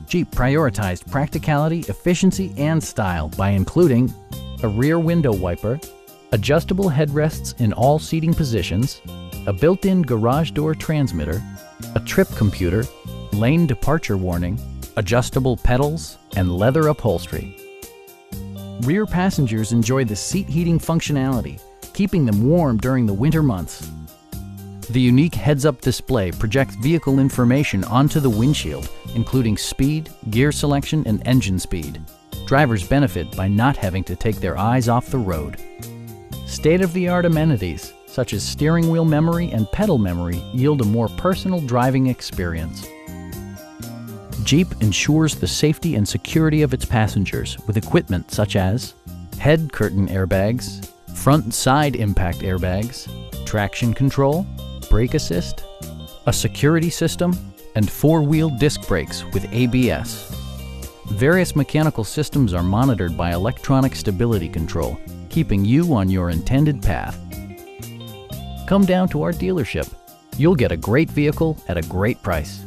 Jeep prioritized practicality, efficiency, and style by including a rear window wiper, adjustable headrests in all seating positions, a built-in garage door transmitter, a trip computer, lane departure warning, adjustable pedals, and leather upholstery. Rear passengers enjoy the seat heating functionality, keeping them warm during the winter months. The unique heads-up display projects vehicle information onto the windshield, including speed, gear selection, and engine speed. Drivers benefit by not having to take their eyes off the road. State-of-the-art amenities, such as steering wheel memory and pedal memory, yield a more personal driving experience. Jeep ensures the safety and security of its passengers with equipment such as head curtain airbags, front and side impact airbags, traction control, brake assist, a security system, and four-wheel disc brakes with ABS. Various mechanical systems are monitored by electronic stability control, keeping you on your intended path. Come down to our dealership. You'll get a great vehicle at a great price.